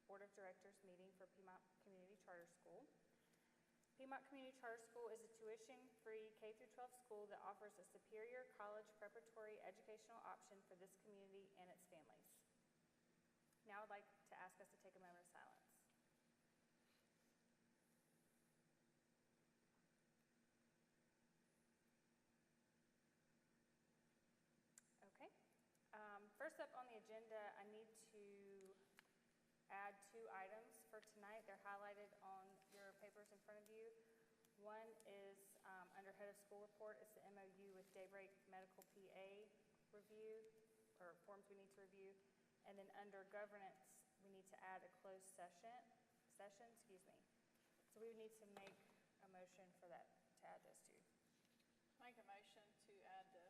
Board of Directors meeting for Piedmont Community Charter School. Piedmont Community Charter School is a tuition-free K-12 school that offers a superior college preparatory educational option for this community and its families. Now I'd like to ask us to take a moment of silence. Okay. First up on the agenda, I need to add 2 items for tonight. They're highlighted on your papers in front of you. One is under Head of School Report. It's the MOU with Daybreak Medical PA review, or forms we need to review. And then under Governance, we need to add a closed session. So we would need to make a motion for that, to add those 2. Make a motion to add the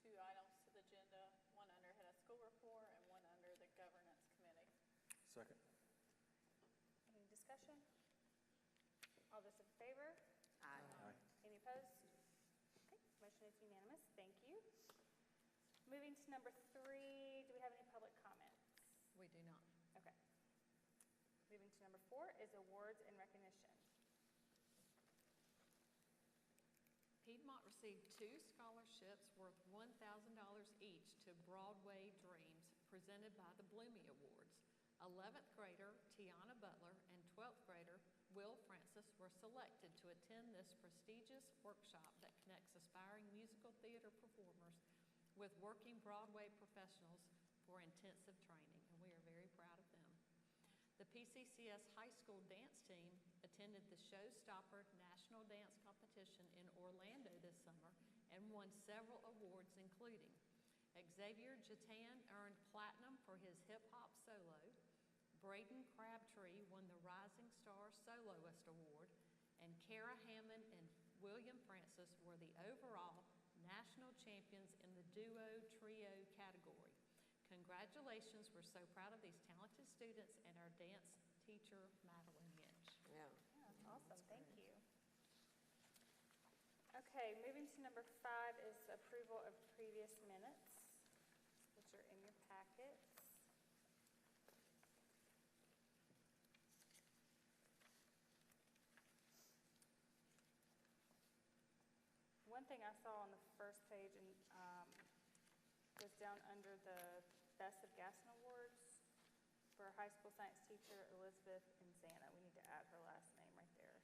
2 items to the agenda, one under Head of School Report and one under the Governance Committee. Second. Any discussion? All those in favor? Aye. Aye. Any opposed? Okay, motion is unanimous. Thank you. Moving to number 3, do we have any public comments? We do not. Okay. Moving to number 4 is awards and recognition. Piedmont received 2 scholarships worth $1,000 each to Broadway Dreams presented by the Bloomy Awards. 11th grader Tiana Butler and 12th grader Will Francis were selected to attend this prestigious workshop that connects aspiring musical theater performers with working Broadway professionals for intensive training, and we are very proud of them. The PCCS high school dance team attended the Showstopper National Dance Competition in Orlando this summer and won several awards, including Xavier Jatan earned platinum for his hip-hop solo, Braden Crabtree won the Rising Star Soloist Award, and Kara Hammond and William Francis were the overall national champions in the duo-trio category. Congratulations, we're so proud of these talented students and our dance teacher, Madeline Minch. Yeah, that's awesome, thank you. Okay, moving to number 5 is approval of previous minutes, which are in your packets. One thing I saw on the first page and was down under the Best of Gaston Awards for high school science teacher Elizabeth Inzana. We need to add her last name right there.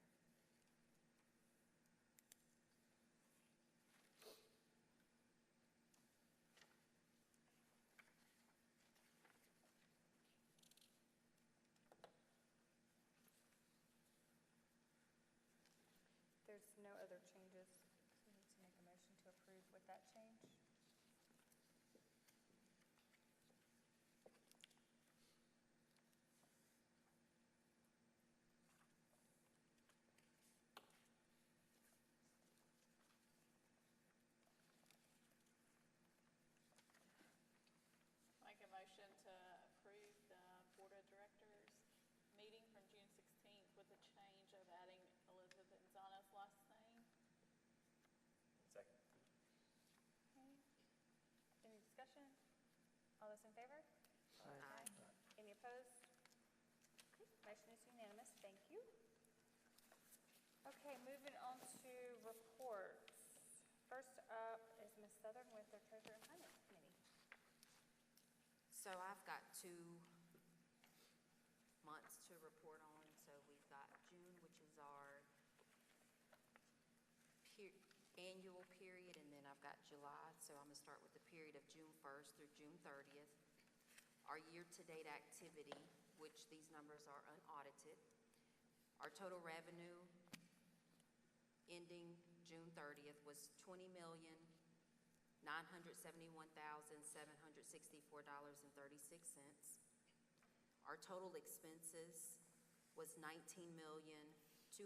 There's no other changes, so we need to make a motion to approve with that change. Make a motion to approve the Board of Directors meeting from June 16th with the change of adding Elizabeth Inzana's last name. Second. Okay. Any discussion? All those in favor? Aye. Any opposed? Okay, motion is unanimous. Thank you. Okay, moving on to reports. First up is Ms. Southern with the Treasurer and Finance Committee. So I've got 2 months to report on. So we've got June, which is our annual period, and then I've got July. So I'm going to start with the period of June 1st through June 30th. Our year-to-date activity, which these numbers are unaudited. Our total revenue ending June 30th was $20,971,764.36. Our total expenses was $19,287,229.45.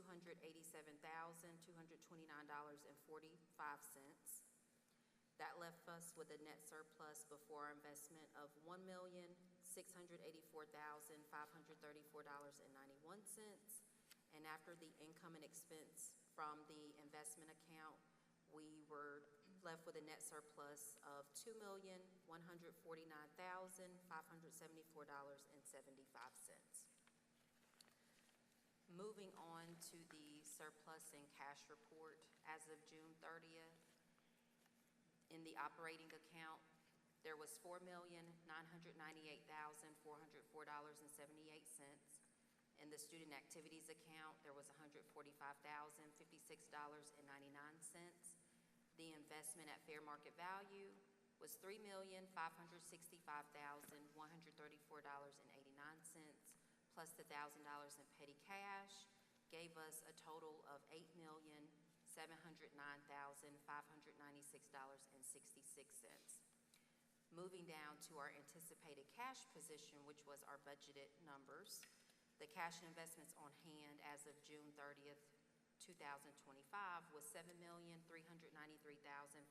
That left us with a net surplus before our investment of $1,684,534.91. And after the income and expense from the investment account, we were left with a net surplus of $2,149,574.75. Moving on to the surplus and cash report as of June 30th. In the operating account, there was $4,998,404.78. In the student activities account, there was $145,056.99. The investment at fair market value was $3,565,134.89, plus the $1,000 in petty cash, gave us a total of $8,709,596.66. Moving down to our anticipated cash position, which was our budgeted numbers, the cash and investments on hand as of June 30th, 2025 was $7,393,536,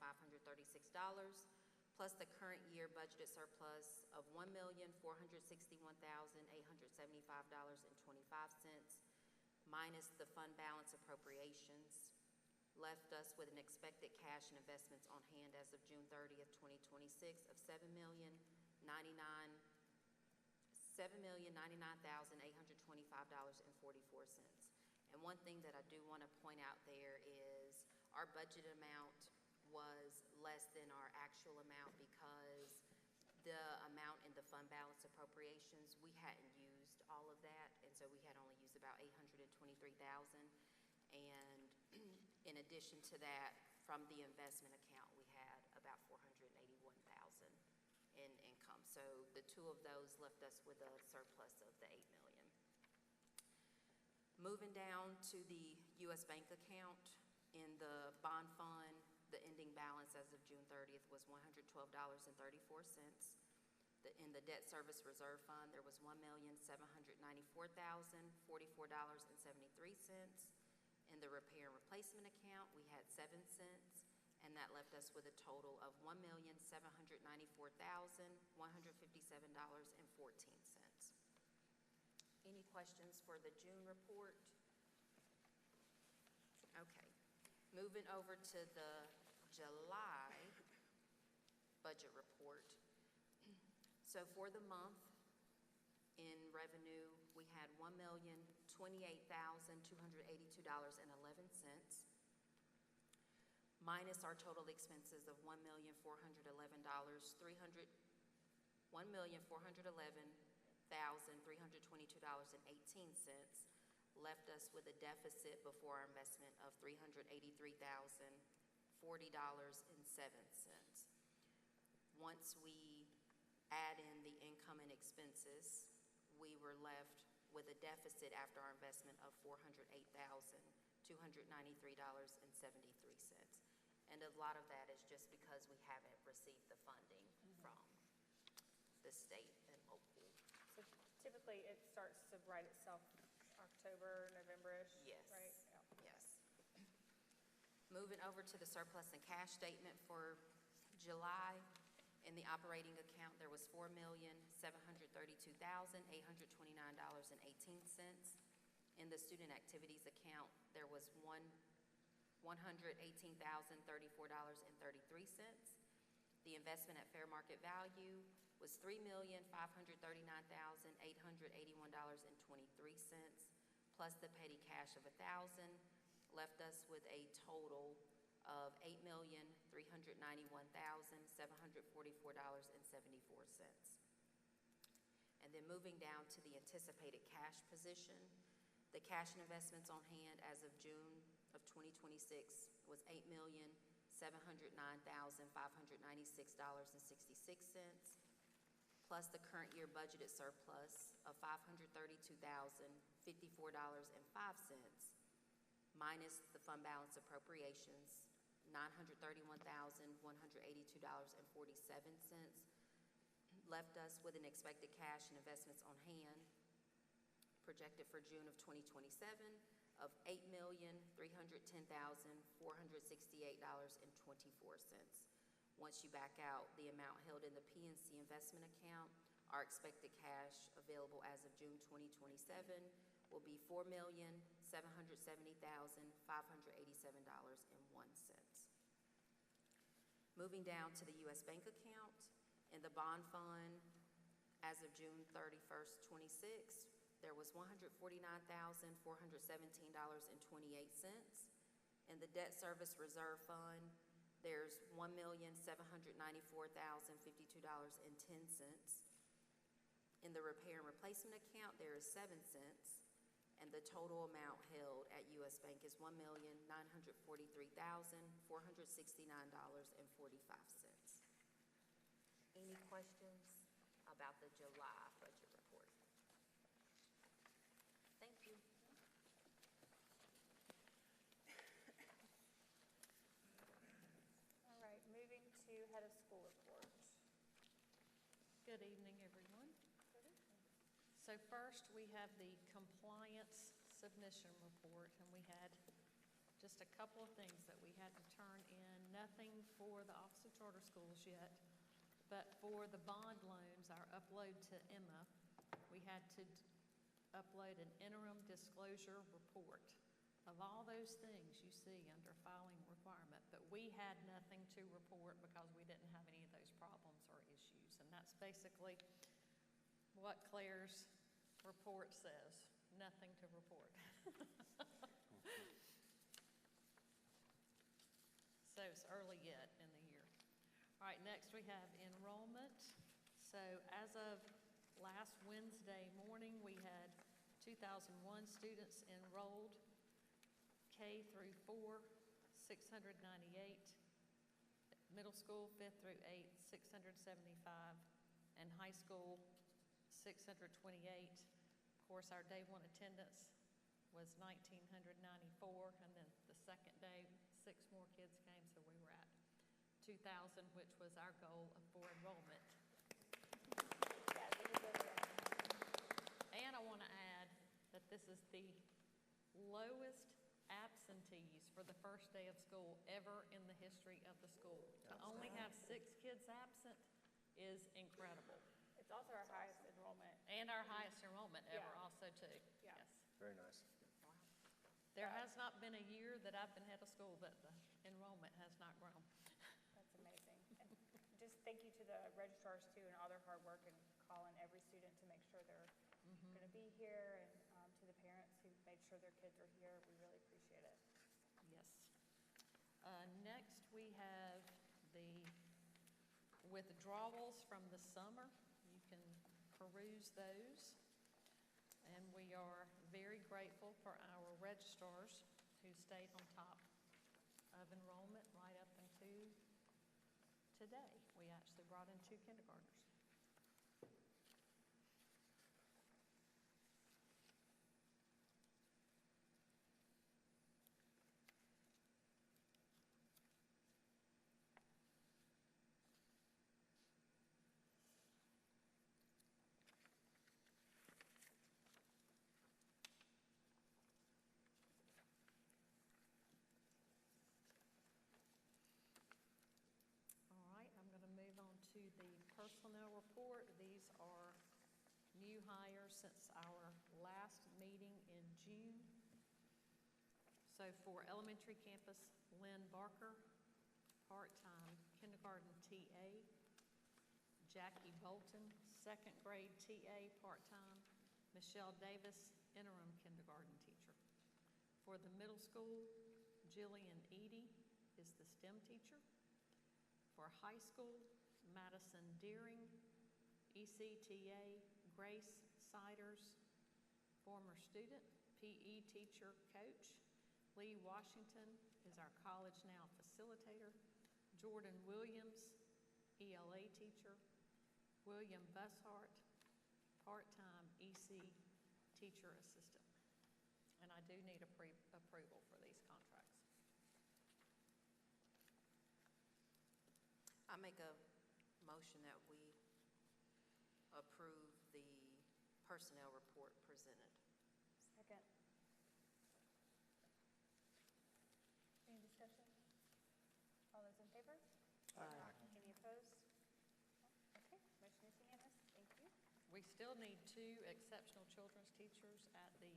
plus the current year budgeted surplus of $1,461,875.25, minus the fund balance appropriations, left us with an expected cash and investments on hand as of June 30th, 2026 of $7,099,825.44. And one thing that I do want to point out there is our budget amount was less than our actual amount because the amount in the fund balance appropriations, we hadn't used all of that, and so we had only used about $823,000. And in addition to that, from the investment account, we had about $481,000 in income. So the two of those left us with a surplus of the $8 million. Moving down to the U.S. Bank account, in the bond fund, the ending balance as of June 30th was $112.34. In the debt service reserve fund, there was $1,794,044.73. In the repair and replacement account, we had 7 cents, and that left us with a total of $1,794,157.14. Any questions for the June report? Okay. Moving over to the July budget report. So for the month, in revenue, we had $1,028,282.11, minus our total expenses of $1,411,322.18, left us with a deficit before our investment of $383,040.07. Once we add in the income and expenses, we were left with a deficit after our investment of $408,293.73. And a lot of that is just because we haven't received the funding from the state and local. So typically, it starts to write itself October, November-ish, Yes. right? Yeah. Yes. Moving over to the surplus and cash statement for July. In the operating account, there was $4,732,829.18. In the student activities account, there was $118,034.33. The investment at fair market value was $3,539,881.23, plus the petty cash of $1,000, left us with a total of $8,391,744.74. And then moving down to the anticipated cash position, the cash and investments on hand as of June of 2026 was $8,709,596.66, plus the current year budgeted surplus of $532,054.05, minus the fund balance appropriations, $931,182.47, left us with an expected cash and investments on hand projected for June of 2027 of $8,310,468.24. Once you back out the amount held in the PNC investment account, our expected cash available as of June 2027 will be $4,770,587.01. Moving down to the U.S. Bank account, in the bond fund, as of June 31st, 26, there was $149,417.28. In the debt service reserve fund, there's $1,794,052.10. In the repair and replacement account, there is 7 cents, and the total amount held at US Bank is $1,943,469.45. Any questions about the July budget report? Thank you. All right, moving to head of school report. Good evening, everyone. So first, we have the compliance submission report, and we had just a couple of things that we had to turn in. Nothing for the Office of Charter Schools yet, but for the bond loans, our upload to Emma, we had to upload an interim disclosure report of all those things you see under filing requirement, but we had nothing to report because we didn't have any of those problems or issues, and that's basically what Claire's report says, nothing to report. So it's early yet in the year. All right, next we have enrollment. So as of last Wednesday morning, we had 2001 students enrolled, K through 4, 698, middle school 5th through 8th, 675, and high school 628. Of course, our day one attendance was 1,994, and then the second day, 6 more kids came, so we were at 2,000, which was our goal for enrollment. And I want to add that this is the lowest absentees for the first day of school ever in the history of the school. To only have 6 kids absent is incredible. It's also our highest enrollment. And our highest enrollment ever Yeah. also too. Yeah. Yes. Very nice. There has not been a year that I've been head of school that the enrollment has not grown. That's amazing. And just thank you to the registrars too and all their hard work and calling every student to make sure they're going to be here, and to the parents who made sure their kids are here. We really appreciate it. Yes. Next, we have the withdrawals from the summer. You can peruse those. And we are very grateful for our registrars who stayed on top of enrollment right up until today. We actually brought in 2 kindergartners. To the personnel report. These are new hires since our last meeting in June. So for elementary campus, Lynn Barker, part-time kindergarten TA. Jackie Bolton, second grade TA, part-time. Michelle Davis, interim kindergarten teacher. For the middle school, Jillian Eady is the STEM teacher. For high school, Madison Deering, ECTA, Grace Siders, former student, PE teacher, coach. Lee Washington is our college now facilitator. Jordan Williams, ELA teacher. William Bushart, part-time EC teacher assistant. And I do need approval for these contracts. I make a motion that we approve the personnel report presented. Second. Any discussion? All those in favor? Aye. Any opposed? Okay, motion is unanimous. Thank you. We still need 2 exceptional children's teachers at the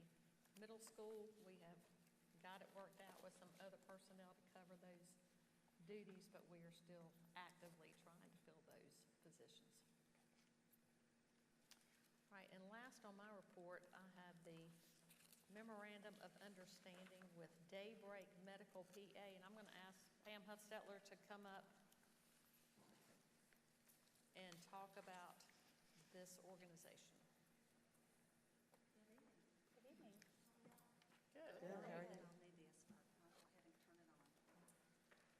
middle school. We have got it worked out with some other personnel to cover those duties, but we are still actively trying to fill those positions. Right, and last last on my report, I have the memorandum of understanding with Daybreak Medical PA, and I'm going to ask Pam Huffstetler to come up and talk about this organization. Good evening. Good. I'll need this, I'll go ahead and turn it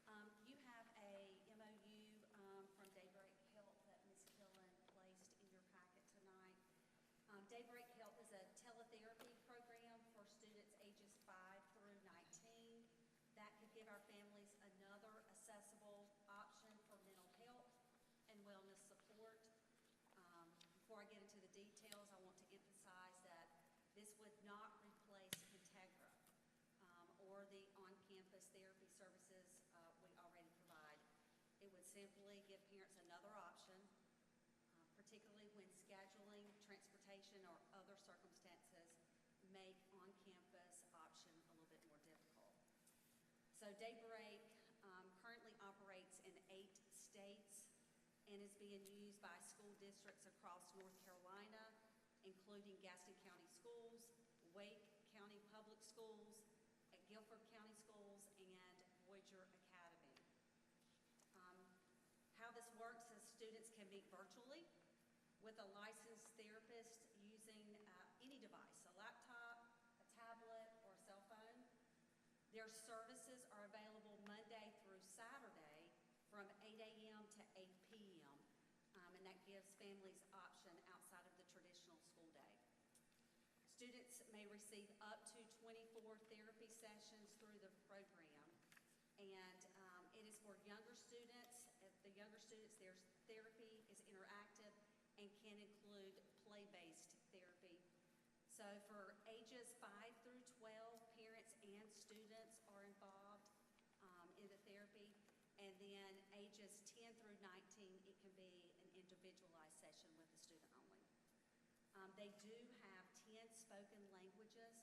on. You have a MOU from Daybreak Health that Ms. Killen placed in your packet tonight. Daybreak Health is a teletherapy program for students ages 5 through 19 that could give our families another accessible option for mental health and wellness support. Before I get into the details, I want to emphasize that this would not replace Integra or the on-campus therapy services we already provide. It would simply give parents another option, particularly when scheduling, transportation, or other circumstances make on-campus option a little bit more difficult. So Daybreak currently operates in 8 states and is being used by school districts across North Carolina, including Gaston County Schools, Wake County Public Schools, at Guilford County Schools, and Voyager Academy. How this works is students can meet virtually with a licensed therapist using any device, a laptop, a tablet, or a cell phone. Their services are available Monday through Saturday from 8 a.m. to 8 p.m., and that gives families option outside of the traditional school day. Students may receive up to 24 therapy sessions through the program, and it is for younger students. The younger students, their therapy is interactive and can include play-based therapy. So for ages 5 through 12, parents and students are involved in the therapy. And then ages 10 through 19, it can be an individualized session with the student only. They do have 10 spoken languages,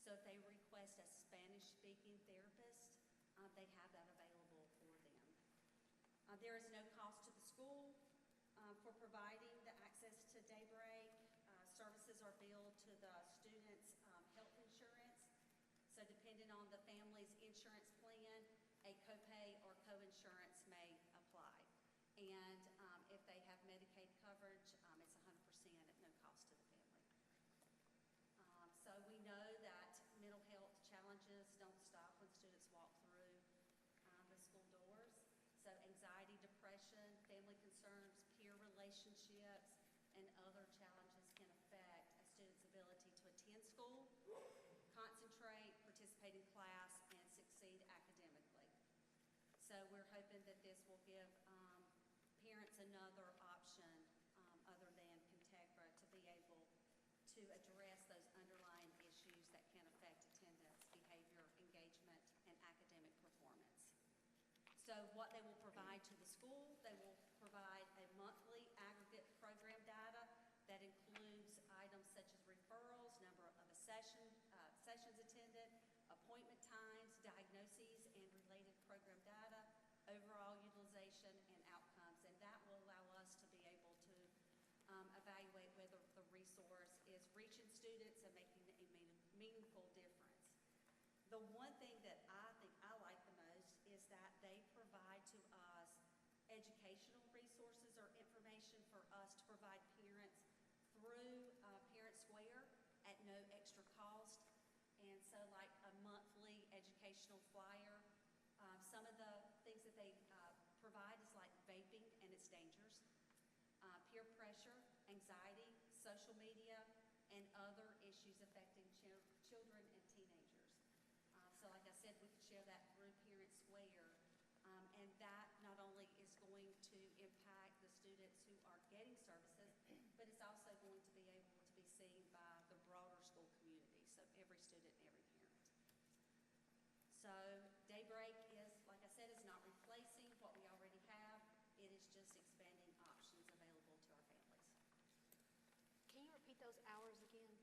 so if they request a Spanish-speaking therapist, they have that available for them. There is no cost to the school for providing the access to Daybreak. Services are billed to the student's health insurance, so depending on the family's insurance plan, a copay or co-insurance may apply. And if they have Medicaid coverage, it's 100% at no cost to the family. So we know that mental health challenges don't stop when students walk through the school doors. So anxiety, depression, family concerns, peer relationships, and other challenges can affect a student's ability to attend school, concentrate, participate in class, and succeed academically. So we're hoping that this will give parents another option other than Integra to be able to address those underlying issues that can affect attendance, behavior, engagement, and academic performance. So what they will provide to the school, they will provide a monthly aggregate program data that includes items such as referrals, number of sessions attended, appointment times, diagnoses, and related program data, overall utilization, and outcomes. And that will allow us to be able to evaluate whether the resource is reaching students and making a meaningful difference. The one thing that I think I like the most is that they provide to us educational resources or information for us to provide parents through Parent Square at no extra cost. And so like a monthly educational flyer, some of the things that they provide is like vaping and its dangers, peer pressure, anxiety, social media, and other issues affecting children and teenagers. So like I said, we could share that through Parent Square, and that not only is going to impact the students who are getting services, but it's also going to be able to be seen by the broader school community, so every student and every parent. So Daybreak is, like I said, is not replacing what we already have. It is just expanding options available to our families. Can you repeat those hours again?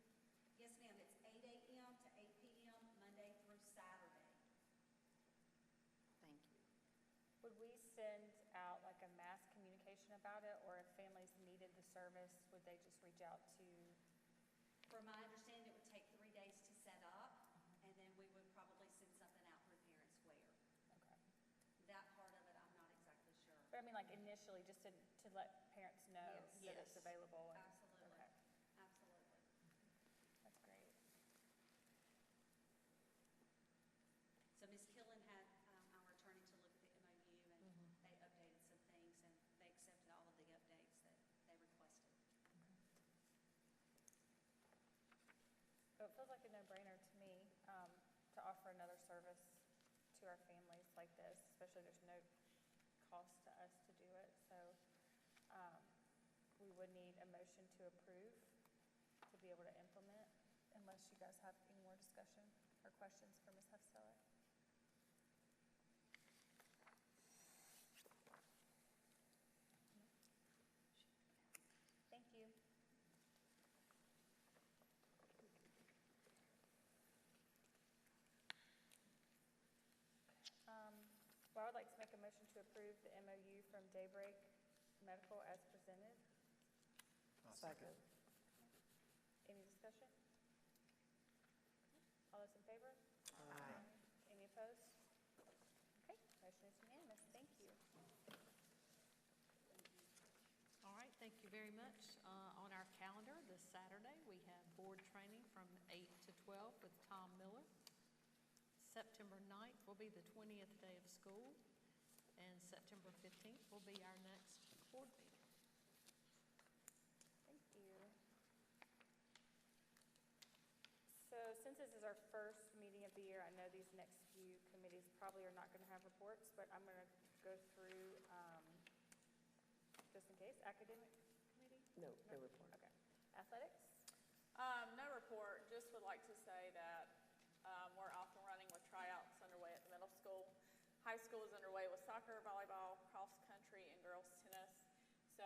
Yes, ma'am. It's 8 a.m. to 8 p.m. Monday through Saturday. Thank you. Would we send out like a mass communication about it, or if families needed the service, would they just reach out to From my understanding, it would take 3 days to set up, and then we would probably send something out where parents wear. Okay. That part of it, I'm not exactly sure. But I mean, like initially, just to let parents know Yes. that it's available. And, Absolutely, Okay, absolutely. that's great. So Ms. Killen had our attorney to look at the MOU, and they updated some things, and they accepted all of the updates that they requested. So it feels like a no-brainer to me to offer another service to our families like this, especially there's no cost to us to do it. So we would need a motion to approve to be able to implement, unless you guys have any more discussion or questions for Ms. Huffsteller. Thank you. Well, I would like to make a motion to approve the MOU from Daybreak Medical as presented. Second. Any discussion? All those in favor? Aye. Any opposed? Okay, motion is unanimous. Thank you. All right, thank you very much. On our calendar this Saturday, we have board training from 8 to 12 with Tom Miller. September 9th will be the 20th day of school, and September 15th will be our next board meeting. Thank you. So since this is our first meeting of the year, I know these next few committees probably are not going to have reports, but I'm going to go through, just in case, academic committee? No report. Okay. Athletics? No report, just would like to say that we're off and running with tryouts underway at the middle school. High school is underway with soccer, volleyball, cross country, and girls tennis. So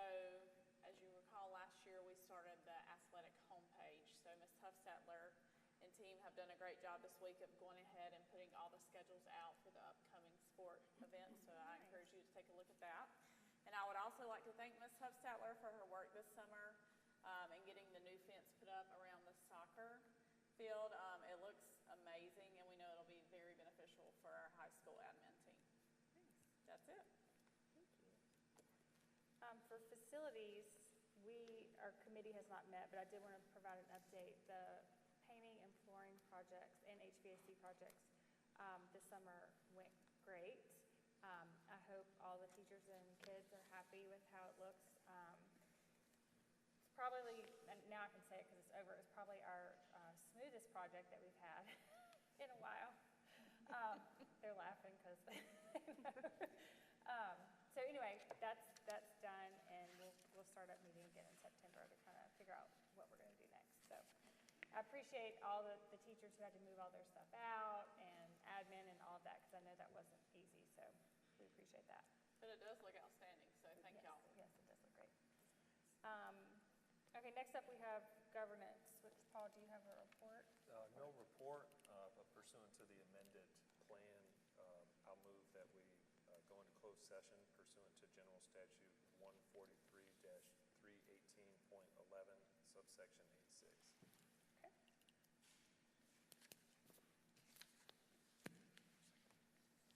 as you recall, last year we started the athletic homepage. So Ms. Huffstettler and team have done a great job this week of going ahead and putting all the schedules out for the upcoming sport events. So I encourage you to take a look at that. And I would also like to thank Ms. Huffstettler for her work this summer in getting the new fence put up around the soccer field. It looks amazing, and we know it'll be very beneficial for our high school admin team. That's it. Thank you. For facilities, our committee has not met, but I did want to provide an update. The painting and flooring projects and HVAC projects this summer went great. I hope all the teachers and kids are happy with how it looks. It's probably, and now I can say it because it's over, it's probably our smoothest project that we've had in a while. They're laughing because they know. So anyway, that's done, and we'll start up meeting again in September to kind of figure out what we're going to do next. So I appreciate all the teachers who had to move all their stuff out, and admin and all of that, because I know that wasn't easy. So we appreciate that. But it does look outstanding, so thank y'all. Yes, it does look great. Okay, next up we have governance, which, Paul, do you have a report? No report, but pursuant to the amended plan, I'll move that we go into closed session pursuant to General Statute 143-318.11, subsection 8.6. Okay.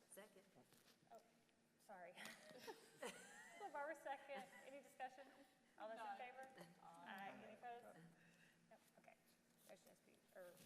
Second. Oh, sorry. So Barbara, second. Any discussion? All those in No. favor? Aye. Any opposed? Nope. Okay. Motion is approved.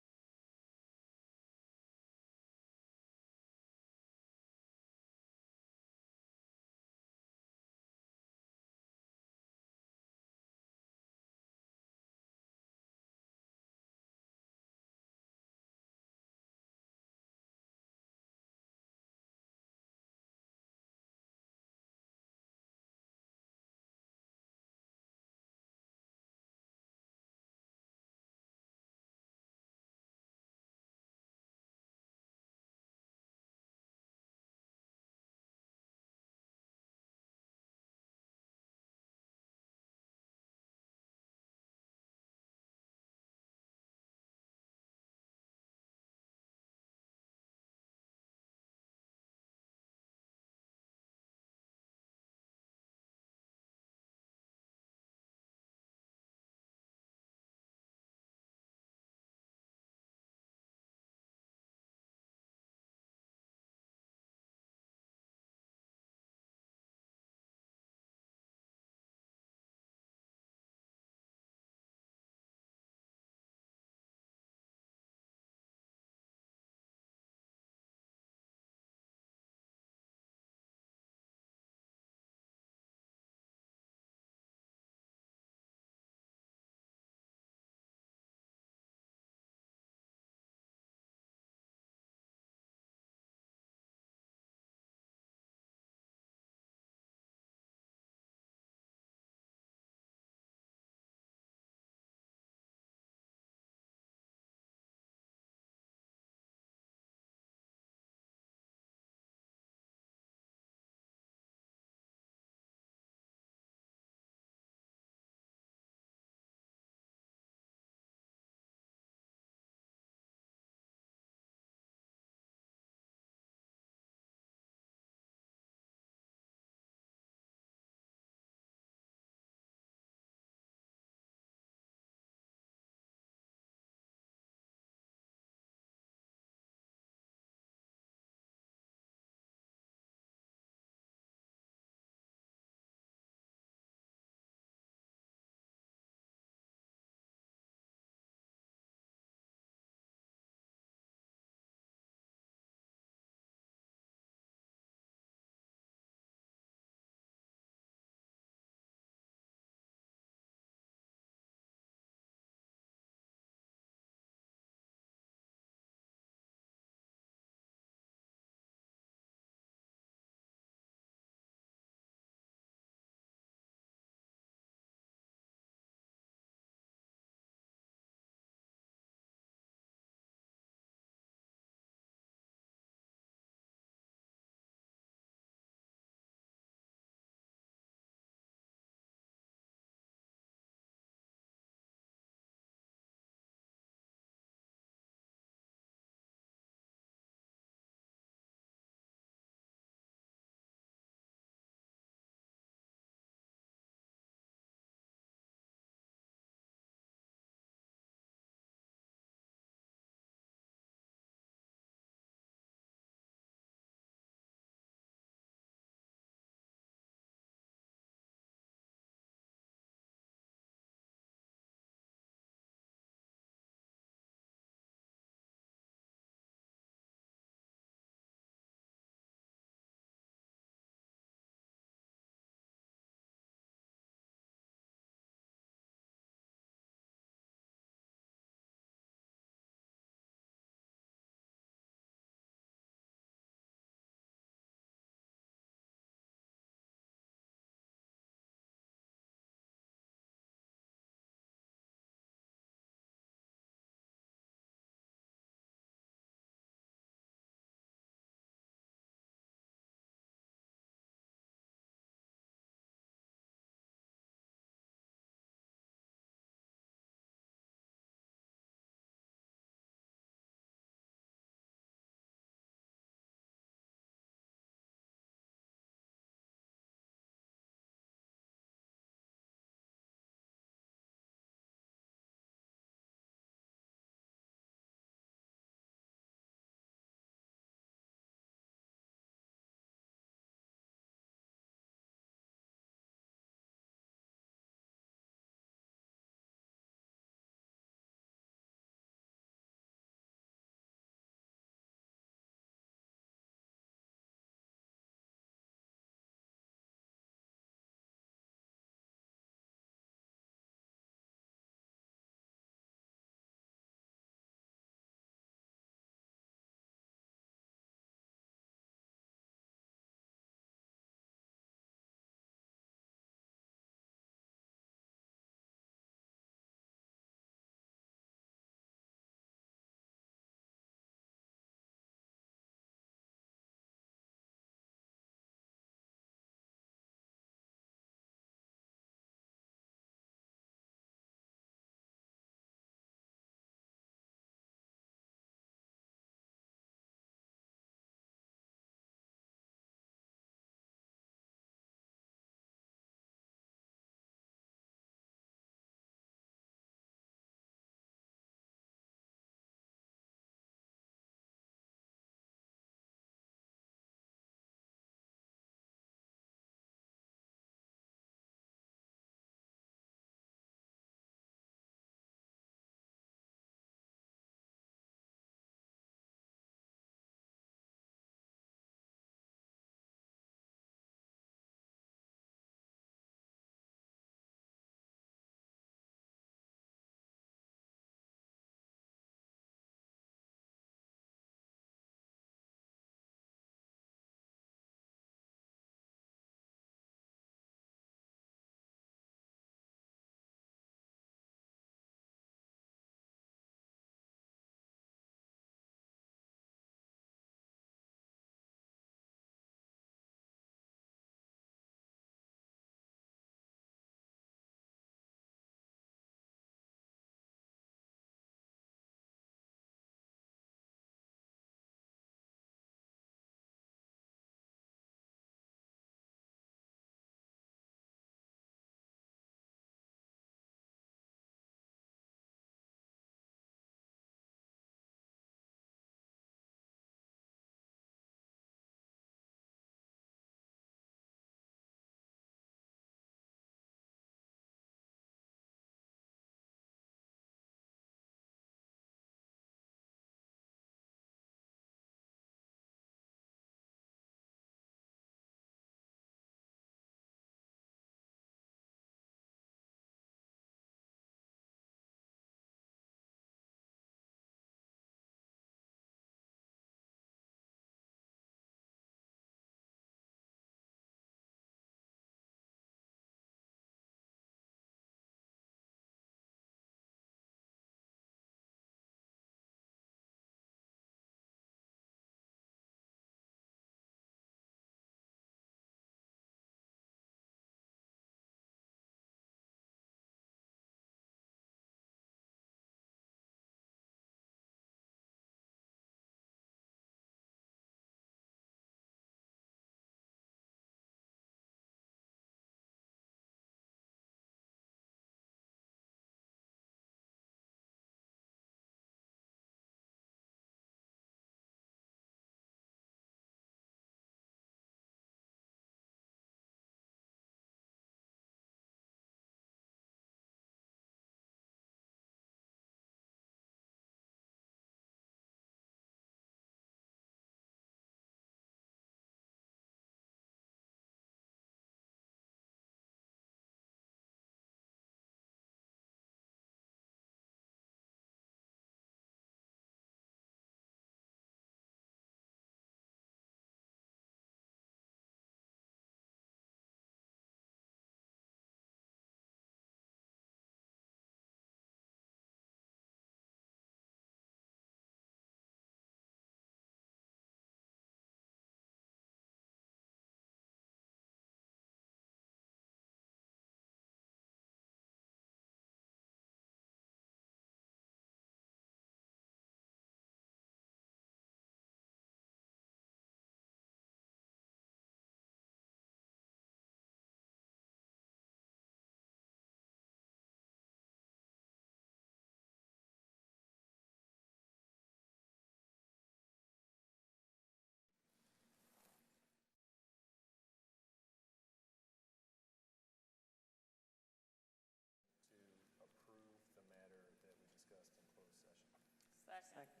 Second.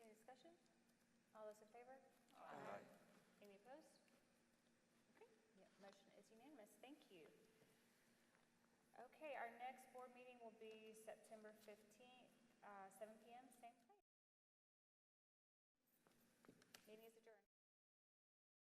Any discussion? All those in favor? Aye. Any opposed? Okay, yep, motion is unanimous. Thank you. Okay, our next board meeting will be September 15th.